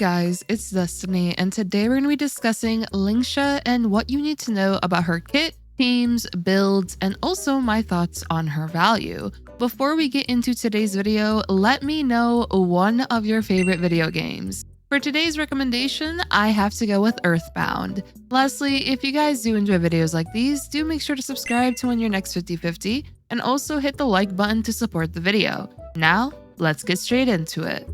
guys, it's Destiny, and today we're going to be discussing Lingsha and what you need to know about her kit, teams, builds, and also my thoughts on her value. Before we get into today's video, let me know one of your favorite video games. For today's recommendation, I have to go with Earthbound. Lastly, if you guys do enjoy videos like these, do make sure to subscribe to win your next 50/50, and also hit the like button to support the video. Now, let's get straight into it.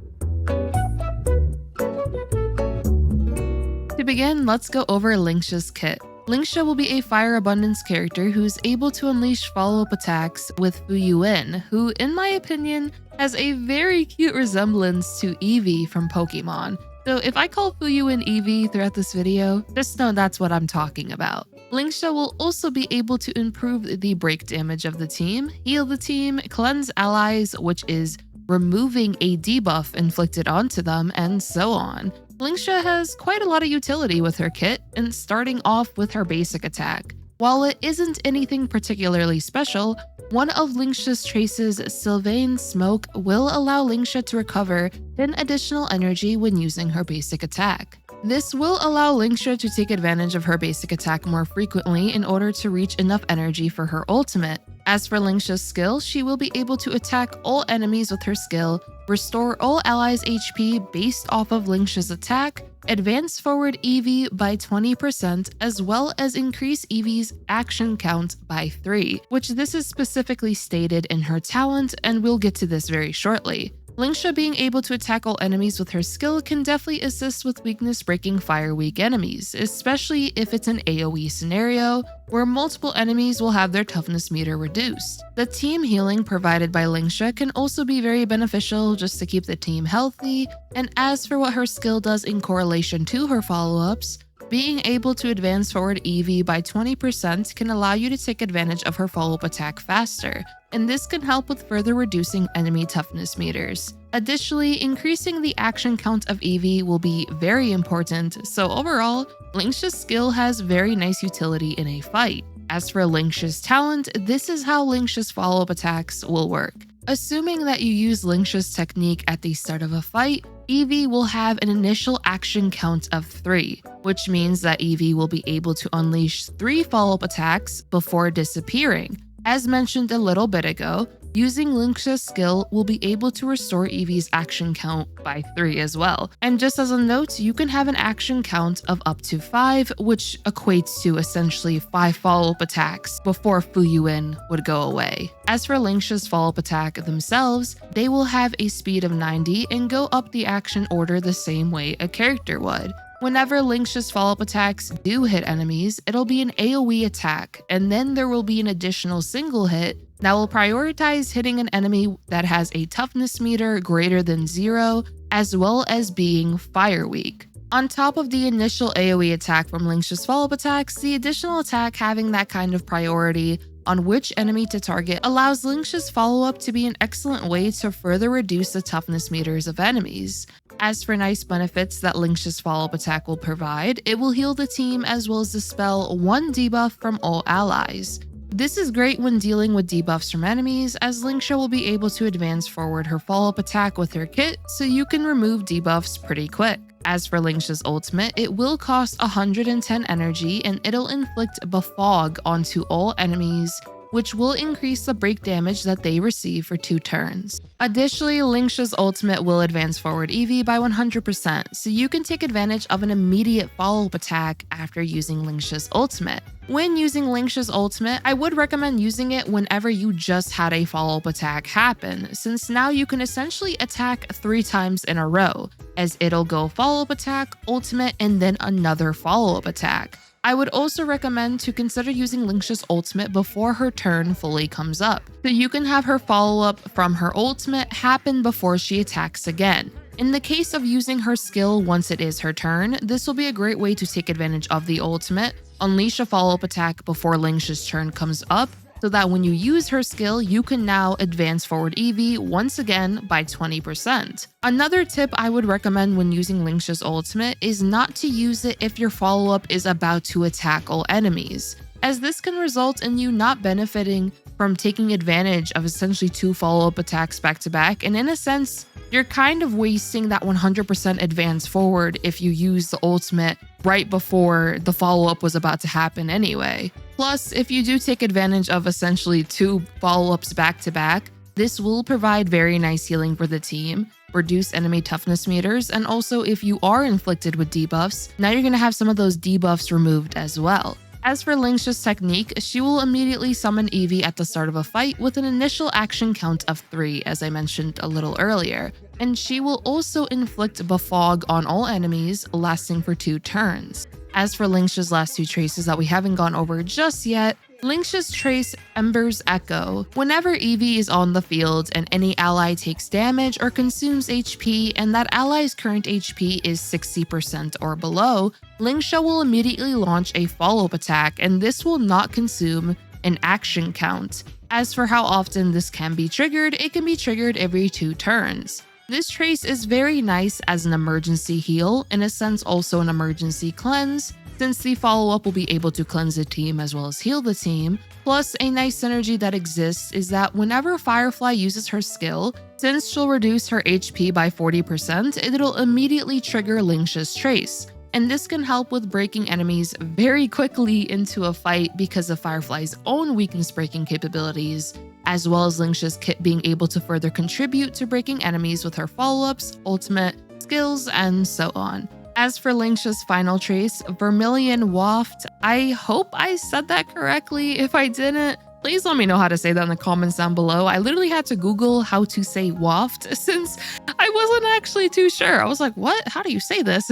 To begin, let's go over Lingsha's kit. Lingsha will be a Fire Abundance character who's able to unleash follow-up attacks with Fuyuin, who, in my opinion, has a very cute resemblance to Eevee from Pokemon. So if I call Fuyuin Eevee throughout this video, just know that's what I'm talking about. Lingsha will also be able to improve the break damage of the team, heal the team, cleanse allies, which is removing a debuff inflicted onto them, and so on. Lingsha has quite a lot of utility with her kit, and starting off with her basic attack. While it isn't anything particularly special, one of Lingsha's traces, Sylvain Smoke, will allow Lingsha to recover 10 additional energy when using her basic attack. This will allow Lingsha to take advantage of her basic attack more frequently in order to reach enough energy for her ultimate. As for Lingsha's skill, she will be able to attack all enemies with her skill, restore all allies' HP based off of Lingsha's attack, advance forward Eevee by 20%, as well as increase Eevee's action count by 3, which this is specifically stated in her talent, and we'll get to this very shortly. Lingsha being able to attack all enemies with her skill can definitely assist with weakness breaking fire weak enemies, especially if it's an AoE scenario where multiple enemies will have their toughness meter reduced. The team healing provided by Lingsha can also be very beneficial just to keep the team healthy, and as for what her skill does in correlation to her follow-ups, being able to advance forward Eevee by 20% can allow you to take advantage of her follow-up attack faster, and this can help with further reducing enemy toughness meters. Additionally, increasing the action count of Eevee will be very important, so overall, Lingsha's skill has very nice utility in a fight. As for Lingsha's talent, this is how Lingsha's follow-up attacks will work. Assuming that you use Lingsha's technique at the start of a fight, Eevee will have an initial action count of 3, which means that Eevee will be able to unleash 3 follow-up attacks before disappearing. As mentioned a little bit ago, using Lingsha's skill will be able to restore Eevee's action count by 3 as well. And just as a note, you can have an action count of up to 5, which equates to essentially 5 follow-up attacks before Fuyuin would go away. As for Lingsha's follow-up attack themselves, they will have a speed of 90 and go up the action order the same way a character would. Whenever Lingsha's follow-up attacks do hit enemies, it'll be an AoE attack, and then there will be an additional single hit that will prioritize hitting an enemy that has a toughness meter greater than 0, as well as being fire weak. On top of the initial AoE attack from Lingsha's follow-up attacks, the additional attack having that kind of priority on which enemy to target allows Lingsha's follow-up to be an excellent way to further reduce the toughness meters of enemies. As for nice benefits that Lingsha's follow-up attack will provide, it will heal the team as well as dispel 1 debuff from all allies. This is great when dealing with debuffs from enemies, as Lingsha will be able to advance forward her follow-up attack with her kit, so you can remove debuffs pretty quick. As for Lingsha's ultimate, it will cost 110 energy and it'll inflict Befog onto all enemies, which will increase the break damage that they receive for 2 turns. Additionally, Lingsha's ultimate will advance forward Eevee by 100%, so you can take advantage of an immediate follow-up attack after using Lingsha's ultimate. When using Lingsha's ultimate, I would recommend using it whenever you just had a follow-up attack happen, since now you can essentially attack 3 times in a row, as it'll go follow-up attack, ultimate, and then another follow-up attack. I would also recommend to consider using Lingsha's ultimate before her turn fully comes up, so you can have her follow-up from her ultimate happen before she attacks again. In the case of using her skill once it is her turn, this will be a great way to take advantage of the ultimate, unleash a follow-up attack before Lingsha's turn comes up, so that when you use her skill, you can now advance forward Eevee once again by 20%. Another tip I would recommend when using Lingsha's ultimate is not to use it if your follow-up is about to attack all enemies, as this can result in you not benefiting from taking advantage of essentially 2 follow-up attacks back to back, and in a sense, you're kind of wasting that 100% advance forward if you use the ultimate right before the follow-up was about to happen anyway. Plus, if you do take advantage of essentially 2 follow-ups back-to-back, this will provide very nice healing for the team, reduce enemy toughness meters, and also if you are inflicted with debuffs, now you're going to have some of those debuffs removed as well. As for Lingsha's technique, she will immediately summon Eevee at the start of a fight with an initial action count of 3, as I mentioned a little earlier, and she will also inflict Befog on all enemies, lasting for 2 turns. As for Lingsha's last 2 traces that we haven't gone over just yet, Lingsha's trace Ember's Echo. Whenever Eevee is on the field and any ally takes damage or consumes HP and that ally's current HP is 60% or below, Lingsha will immediately launch a follow-up attack, and this will not consume an action count. As for how often this can be triggered, it can be triggered every 2 turns. This trace is very nice as an emergency heal, in a sense also an emergency cleanse, since the follow-up will be able to cleanse the team as well as heal the team. Plus, a nice synergy that exists is that whenever Firefly uses her skill, since she'll reduce her HP by 40%, it'll immediately trigger Lingsha's trace. And this can help with breaking enemies very quickly into a fight because of Firefly's own weakness breaking capabilities, as well as Lingsha's kit being able to further contribute to breaking enemies with her follow-ups, ultimate, skills, and so on. As for Lingsha's final trace, Vermilion Waft, I hope I said that correctly. If I didn't, please let me know how to say that in the comments down below. I literally had to Google how to say waft since I wasn't actually too sure. I was like, what? How do you say this?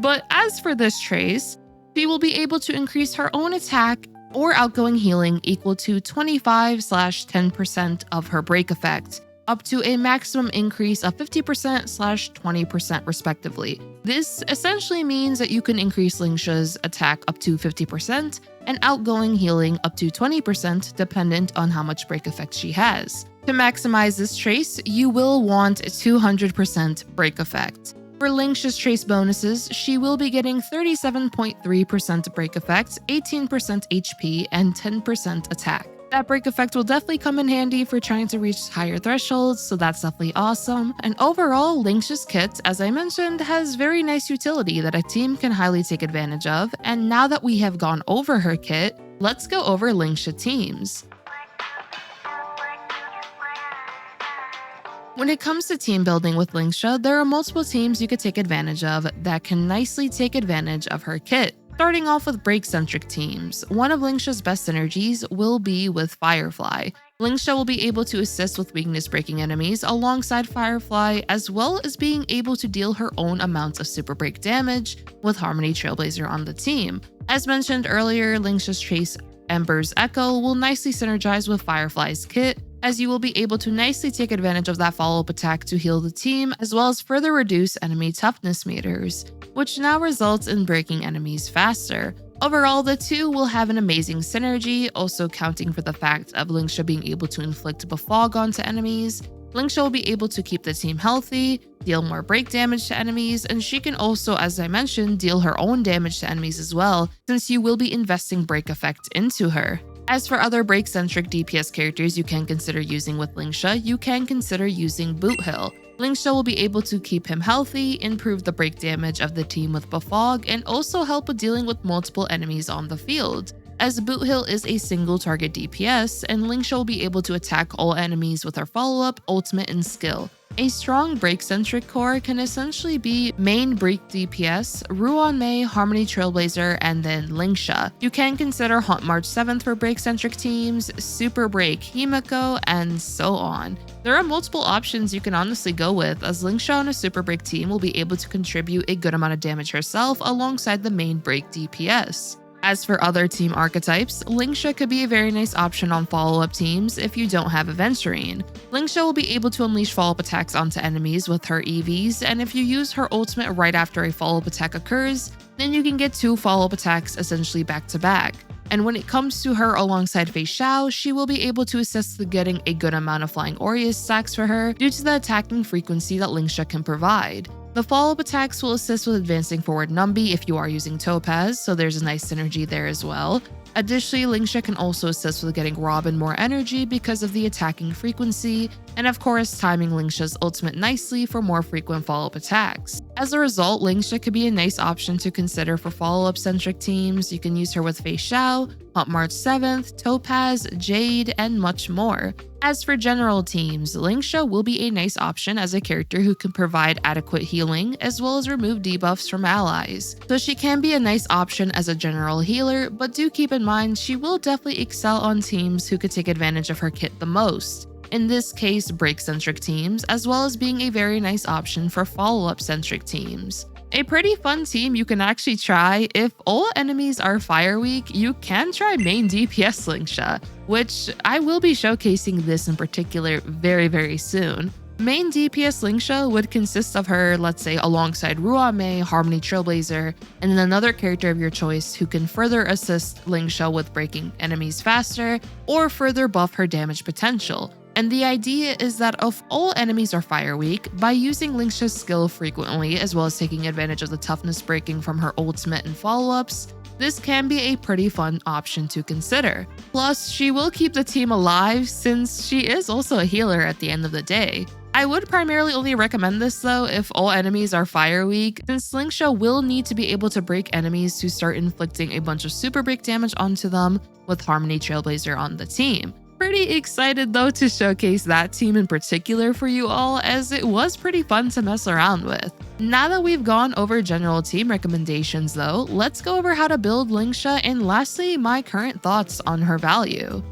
But as for this trace, she will be able to increase her own attack or outgoing healing equal to 25/10% of her break effect, up to a maximum increase of 50%/20% respectively. This essentially means that you can increase Lingsha's attack up to 50% and outgoing healing up to 20% dependent on how much break effect she has. To maximize this trace, you will want 200% break effect. For Lingsha's trace bonuses, she will be getting 37.3% break effect, 18% HP, and 10% attack. That break effect will definitely come in handy for trying to reach higher thresholds, so that's definitely awesome. And overall, Lingsha's kit, as I mentioned, has very nice utility that a team can highly take advantage of. And now that we have gone over her kit, let's go over Lingsha teams. When it comes to team building with Lingsha, there are multiple teams you could take advantage of that can nicely take advantage of her kit. Starting off with break-centric teams, one of Lingsha's best synergies will be with Firefly. Lingsha will be able to assist with weakness-breaking enemies alongside Firefly, as well as being able to deal her own amounts of super break damage with Harmony Trailblazer on the team. As mentioned earlier, Lingsha's trace Ember's Echo will nicely synergize with Firefly's kit, as you will be able to nicely take advantage of that follow-up attack to heal the team, as well as further reduce enemy toughness meters, which now results in breaking enemies faster. Overall, the two will have an amazing synergy, also counting for the fact of Lingsha being able to inflict Befog onto enemies. Lingsha will be able to keep the team healthy, deal more break damage to enemies, and she can also, as I mentioned, deal her own damage to enemies as well, since you will be investing break effect into her. As for other break-centric DPS characters you can consider using with Lingsha, you can consider using Boothill. Lingsha will be able to keep him healthy, improve the break damage of the team with Befog, and also help with dealing with multiple enemies on the field. As Boothill is a single target DPS, and Lingsha will be able to attack all enemies with her follow-up, ultimate, and skill. A strong break-centric core can essentially be main break DPS, Ruan Mei, Harmony Trailblazer, and then Lingsha. You can consider Haunt March 7th for break-centric teams, Super Break Himiko, and so on. There are multiple options you can honestly go with, as Lingsha on a Super Break team will be able to contribute a good amount of damage herself alongside the main break DPS. As for other team archetypes, Lingsha could be a very nice option on follow-up teams if you don't have Aventurine. Lingsha will be able to unleash follow-up attacks onto enemies with her EVs, and if you use her ultimate right after a follow-up attack occurs, then you can get 2 follow-up attacks essentially back-to-back. And when it comes to her alongside Feixiao, she will be able to assist with getting a good amount of Flying Aureus stacks for her due to the attacking frequency that Lingsha can provide. The follow-up attacks will assist with advancing forward Numbi if you are using Topaz, so there's a nice synergy there as well. Additionally, Lingsha can also assist with getting Robin more energy because of the attacking frequency, and of course timing Lingsha's ultimate nicely for more frequent follow-up attacks. As a result, Lingsha could be a nice option to consider for follow-up centric teams. You can use her with Feixiao, Hunt March 7th, Topaz, Jade, and much more. As for general teams, Lingsha will be a nice option as a character who can provide adequate healing as well as remove debuffs from allies. So she can be a nice option as a general healer, but do keep in mind she will definitely excel on teams who could take advantage of her kit the most. In this case, break-centric teams, as well as being a very nice option for follow-up centric teams. A pretty fun team you can actually try if all enemies are fire weak, you can try main DPS Lingsha, which I will be showcasing this in particular very soon. Main DPS Lingsha would consist of her, let's say, alongside Ruan Mei, Harmony Trailblazer, and then another character of your choice who can further assist Lingsha with breaking enemies faster or further buff her damage potential. And the idea is that if all enemies are fire weak, by using Lingsha's skill frequently as well as taking advantage of the toughness breaking from her ultimate and follow-ups, this can be a pretty fun option to consider. Plus, she will keep the team alive since she is also a healer at the end of the day. I would primarily only recommend this though if all enemies are fire weak, since Lingsha will need to be able to break enemies to start inflicting a bunch of super break damage onto them with Harmony Trailblazer on the team. Pretty excited though to showcase that team in particular for you all, as it was pretty fun to mess around with. Now that we've gone over general team recommendations though, let's go over how to build Lingsha and lastly my current thoughts on her value.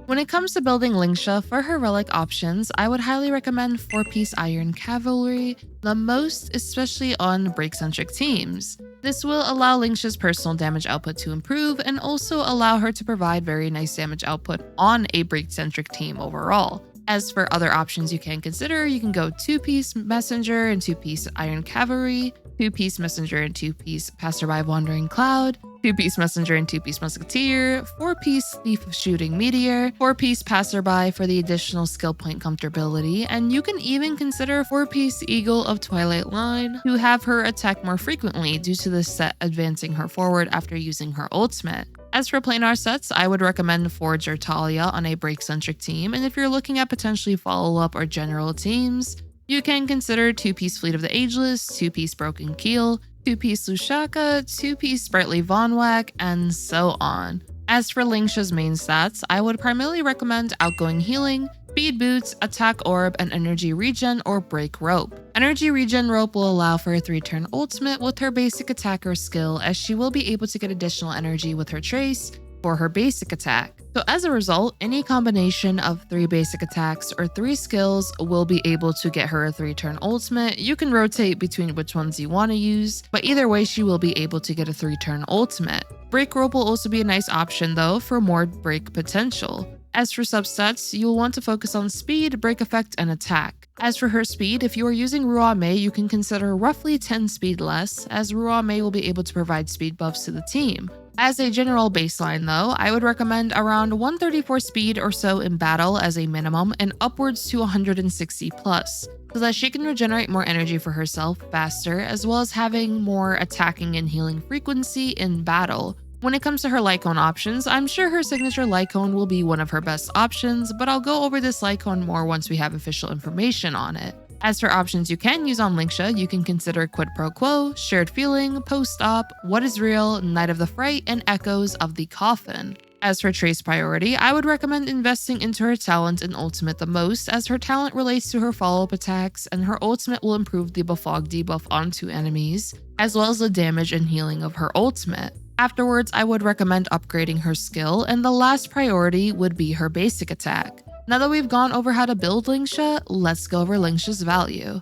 When it comes to building Lingsha for her relic options, I would highly recommend 4-piece Iron Cavalry the most, especially on break-centric teams. This will allow Lingsha's personal damage output to improve and also allow her to provide very nice damage output on a break-centric team overall. As for other options you can consider, you can go 2-piece Messenger and 2-piece Iron Cavalry, 2-piece Messenger and 2-piece Passerby Wandering Cloud, 2-piece Messenger and 2-piece Musketeer, 4-piece Thief of Shooting Meteor, 4-piece Passerby for the additional skill point comfortability, and you can even consider 4-piece Eagle of Twilight Line, who have her attack more frequently due to the set advancing her forward after using her ultimate. As for planar sets, I would recommend Forge or Talia on a break-centric team, and if you're looking at potentially follow-up or general teams, you can consider 2-piece Fleet of the Ageless, 2-piece Broken Keel, 2-piece Lushaka, 2-piece Sprightly Vonwhack, and so on. As for Lingsha's main stats, I would primarily recommend Outgoing Healing, Speed Boots, Attack Orb, and Energy Regen or Break Rope. Energy Regen Rope will allow for a 3-turn ultimate with her basic attacker skill, as she will be able to get additional energy with her Trace for her basic attack. So as a result, any combination of 3 basic attacks or 3 skills will be able to get her a 3-turn ultimate. You can rotate between which ones you want to use, but either way she will be able to get a 3-turn ultimate. Break Rope will also be a nice option though for more break potential. As for substats, you'll want to focus on speed, break effect, and attack. As for her speed, if you are using Ruan Mei, you can consider roughly 10 speed less, as Ruan Mei will be able to provide speed buffs to the team. As a general baseline though, I would recommend around 134 speed or so in battle as a minimum and upwards to 160 plus, so that she can regenerate more energy for herself faster, as well as having more attacking and healing frequency in battle. When it comes to her Lycone options, I'm sure her signature Lycone will be one of her best options, but I'll go over this Lycone more once we have official information on it. As for options you can use on Lingsha, you can consider Quid Pro Quo, Shared Feeling, Post-Op, What is Real, Night of the Fright, and Echoes of the Coffin. As for Trace priority, I would recommend investing into her talent and ultimate the most, as her talent relates to her follow-up attacks, and her ultimate will improve the Befog debuff onto enemies, as well as the damage and healing of her ultimate. Afterwards, I would recommend upgrading her skill, and the last priority would be her basic attack. Now that we've gone over how to build Lingsha, let's go over Lingsha's value.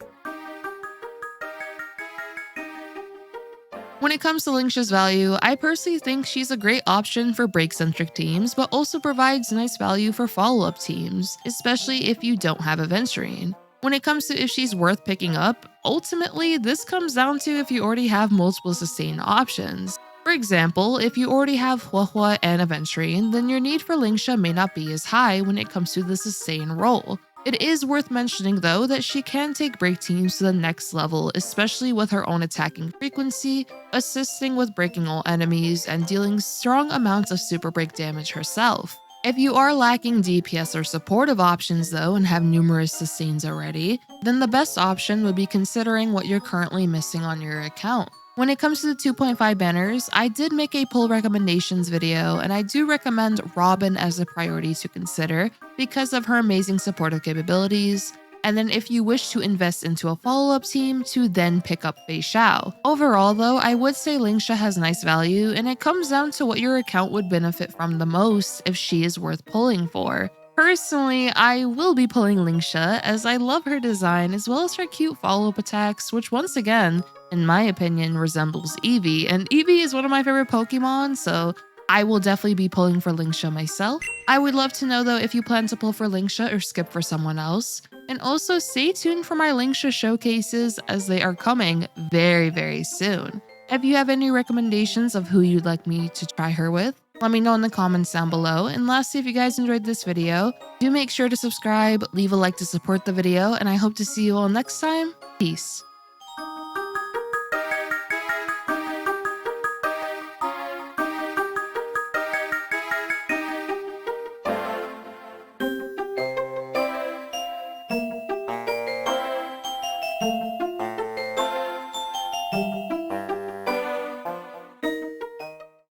When it comes to Lingsha's value, I personally think she's a great option for break-centric teams, but also provides nice value for follow-up teams, especially if you don't have Aventurine. When it comes to if she's worth picking up, ultimately this comes down to if you already have multiple sustain options. For example, if you already have Huohua and Aventurine, then your need for Lingsha may not be as high when it comes to the sustain role. It is worth mentioning though that she can take break teams to the next level, especially with her own attacking frequency, assisting with breaking all enemies, and dealing strong amounts of super break damage herself. If you are lacking DPS or supportive options though and have numerous sustains already, then the best option would be considering what you're currently missing on your account. When it comes to the 2.5 banners, I did make a pull recommendations video, and I do recommend Robin as a priority to consider because of her amazing supportive capabilities. And then if you wish to invest into a follow-up team, to then pick up Feixiao. Overall though, I would say Lingsha has nice value, and it comes down to what your account would benefit from the most if she is worth pulling for. Personally, I will be pulling Lingsha as I love her design as well as her cute follow-up attacks, which once again, in my opinion, resembles Eevee, and Eevee is one of my favorite Pokemon, so I will definitely be pulling for Lingsha myself. I would love to know though if you plan to pull for Lingsha or skip for someone else. And also stay tuned for my Lingsha showcases as they are coming very soon. If you have any recommendations of who you'd like me to try her with, let me know in the comments down below. And lastly, if you guys enjoyed this video, do make sure to subscribe, leave a like to support the video, and I hope to see you all next time. Peace.